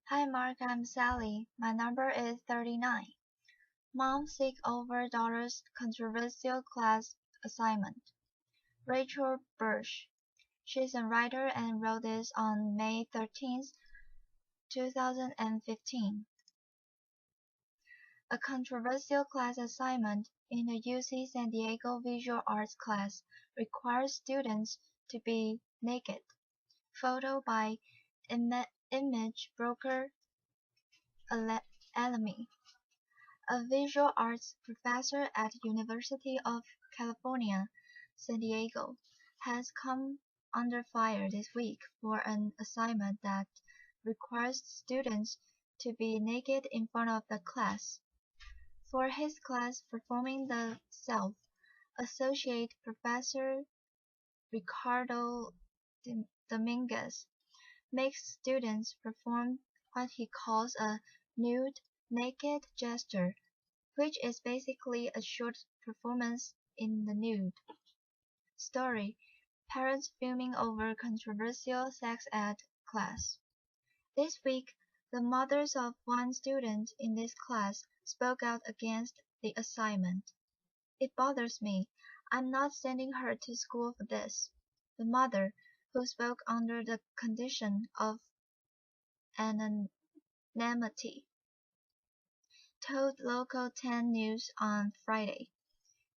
Hi Mark, I'm Sally. My number is 39. Mom sick over daughter's controversial class assignment. Rachel Birch. She's a writer and wrote this on May 13th, 2015. A controversial class assignment in a UC San Diego visual arts class requires students to be naked. Photo by image broker Alamy. A visual arts professor at University of California, San Diego, has come under fire this week for an assignment that requires students to be naked in front of the class. For his class Performing the Self, Associate Professor Ricardo Dominguez makes students perform what he calls a nude, naked gesture, which is basically a short performance in the nude. Story: Parents fuming over controversial sex ed class. This week, the mothers of one student in this class spoke out against the assignment. "It bothers me. I'm not sending her to school for this," the mother, who spoke under the condition of anonymity, told Local 10 News on Friday.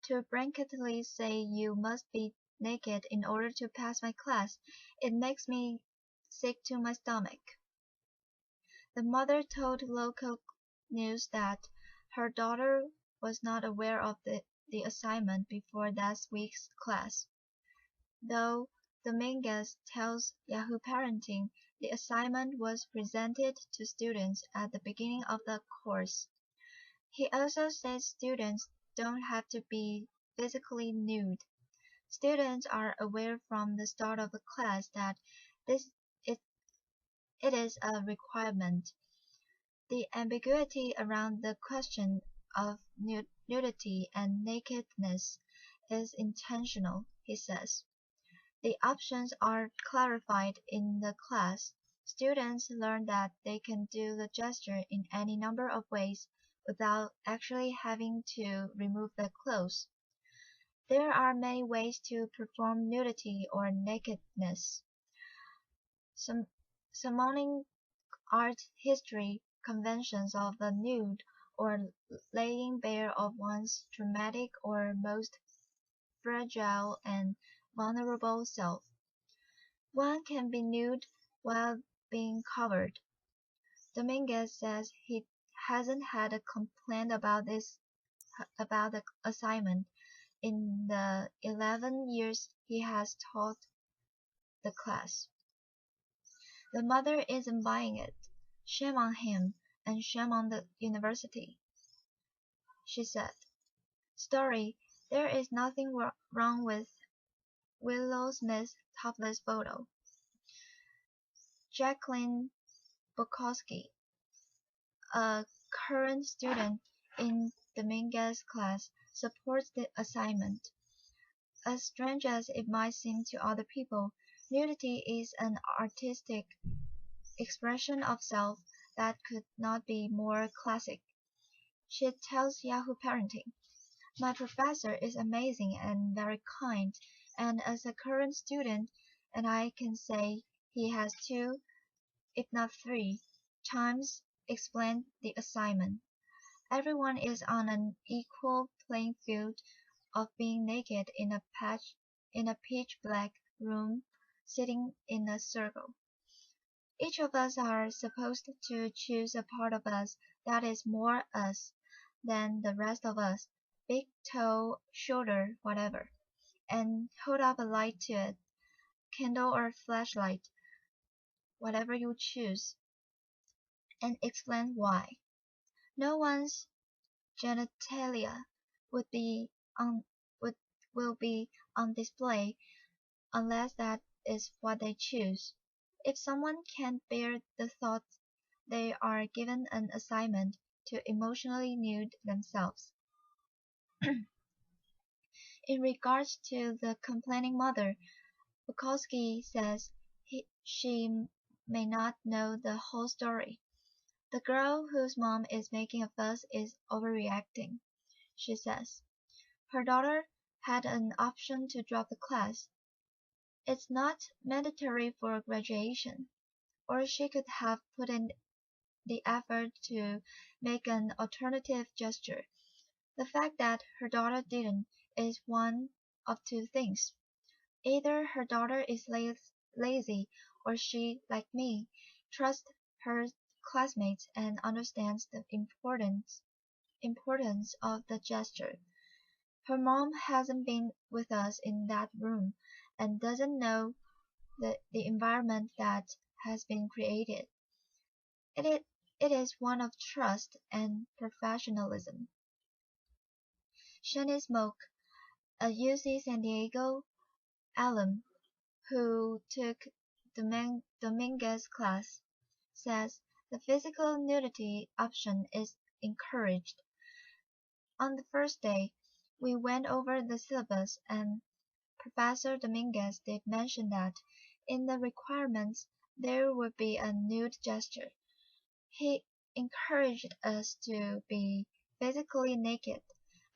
"To blanketly say you must be naked in order to pass my class, it makes me sick to my stomach." The mother told Local News that her daughter was not aware of the assignment before last week's class, though Dominguez tells Yahoo Parenting the assignment was presented to students at the beginning of the course. He also says students don't have to be physically nude. Students are aware from the start of the class that this it, it is a requirement. The ambiguity around the question of nudity and nakedness is intentional, he says. The options are clarified in the class. Students learn that they can do the gesture in any number of ways without actually having to remove their clothes. There are many ways to perform nudity or nakedness. Summoning art history conventions of the nude or laying bare of one's traumatic or most fragile and vulnerable self. One can be nude while being covered. Dominguez says he hasn't had a complaint about the assignment in the 11 years he has taught the class. The mother isn't buying it. "Shame on him, and shame on the university," she said. Story: There is nothing wrong with Willow Smith's topless photo. Jacqueline Bukowski, a current student in Dominguez's class, supports the assignment. As strange as it might seem to other people, nudity is an artistic expression of self that could not be more classic. She tells Yahoo Parenting, "My professor is amazing and very kind, and as a current student, and I can say he has two, if not three, times explained the assignment. Everyone is on an equal playing field of being naked in a pitch-black room sitting in a circle. Each of us are supposed to choose a part of us that is more us than the rest of us, big, tall, shorter, whatever, and hold up a light to it, candle or flashlight, whatever you choose, and explain why. No one's genitalia would be on would will be on display unless that is what they choose. If someone can't bear the thought they are given an assignment to emotionally nude themselves." In regards to the complaining mother, Bukowski says she may not know the whole story. The girl whose mom is making a fuss is overreacting, she says. Her daughter had an option to drop the class. It's not mandatory for graduation. Or she could have put in the effort to make an alternative gesture. The fact that her daughter didn't is one of two things. Either her daughter is lazy or she, like me, trusts her classmates and understands the importance of the gesture. Her mom hasn't been with us in that room and doesn't know the environment that has been created. It, it is one of trust and professionalism. Shani Smoke, a UC San Diego alum who took Dominguez's class, says the physical nudity option is encouraged. On the first day, we went over the syllabus and Professor Dominguez did mention that in the requirements there would be a nude gesture. He encouraged us to be physically naked,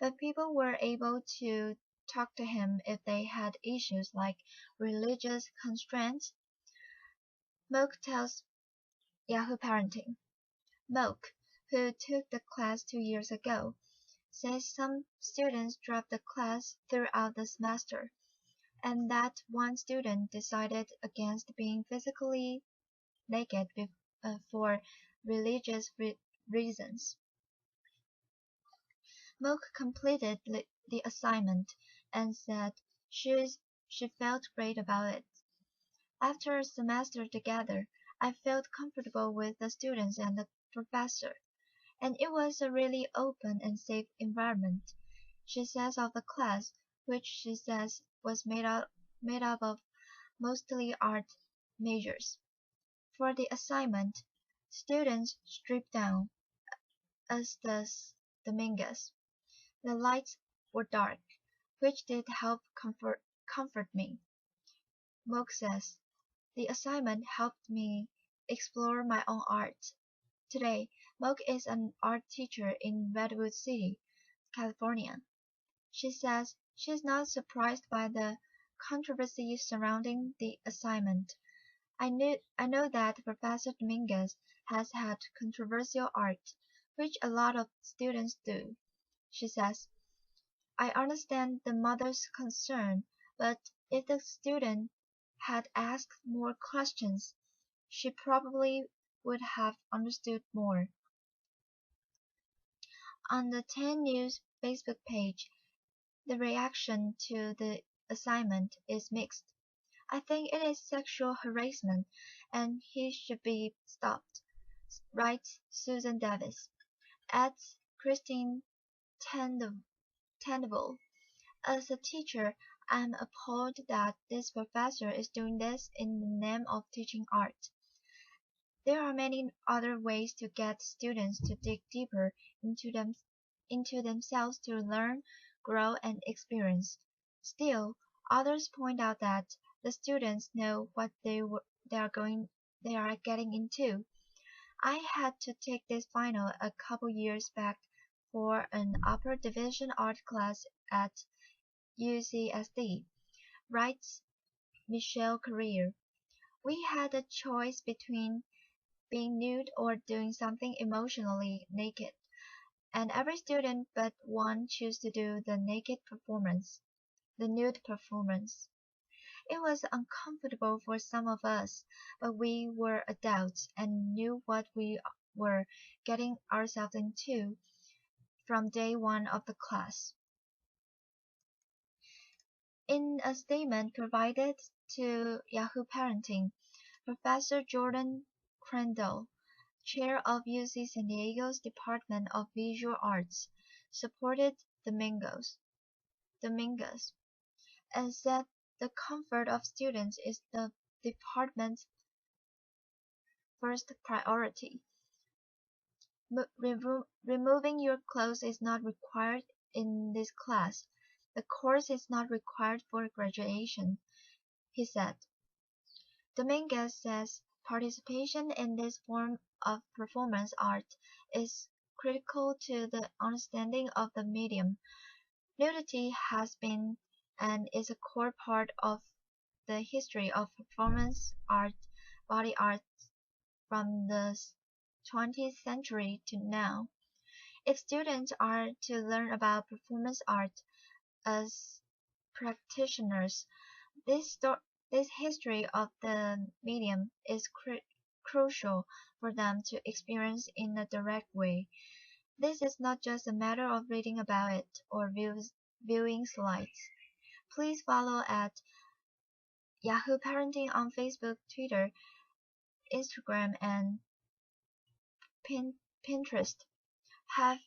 but people were able to talk to him if they had issues like religious constraints. Moke tells Yahoo Parenting. Moke, who took the class 2 years ago, says some students dropped the class throughout the semester, and that one student decided against being physically naked for religious reasons. Moke completed the assignment and said she felt great about it. After a semester together, I felt comfortable with the students and the professor, and it was a really open and safe environment. She says of the class, which she says was made up of mostly art majors. For the assignment, students stripped down, as does Dominguez. The lights were dark, which did help comfort me. Moke says, the assignment helped me explore my own art. Today, Moke is an art teacher in Redwood City, California. She says she is not surprised by the controversy surrounding the assignment. I know that Professor Dominguez has had controversial art, which a lot of students do. She says, I understand the mother's concern, but if the student had asked more questions, she probably would have understood more. On the 10 News Facebook page, the reaction to the assignment is mixed. I think it is sexual harassment and he should be stopped, writes Susan Davis. Adds Christine Tandable. As a teacher, I'm appalled that this professor is doing this in the name of teaching art. There are many other ways to get students to dig deeper into themselves to learn, grow, and experience. Still, others point out that the students know what they are getting into. I had to take this final a couple years back for an upper division art class at UCSD, writes Michelle Carrier. We had a choice between being nude or doing something emotionally naked, and every student but one chose to do the nude performance. It was uncomfortable for some of us, but we were adults and knew what we were getting ourselves into from day one of the class. In a statement provided to Yahoo Parenting, Professor Jordan Crandall, chair of UC San Diego's Department of Visual Arts, supported Dominguez, and said the comfort of students is the department's first priority. Removing your clothes is not required in this class. The course is not required for graduation, he said. Dominguez says Participation in this form of performance art is critical to the understanding of the medium. Nudity has been and is a core part of the history of performance art, body art from the 20th century to now. If students are to learn about performance art as practitioners, this history of the medium is crucial for them to experience in a direct way. This is not just a matter of reading about it or viewing slides. Please follow at Yahoo Parenting on Facebook, Twitter, Instagram, and Pinterest. Have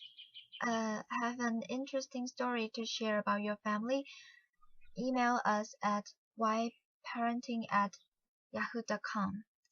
have an interesting story to share about your family? Email us at yparenting@yahoo.com.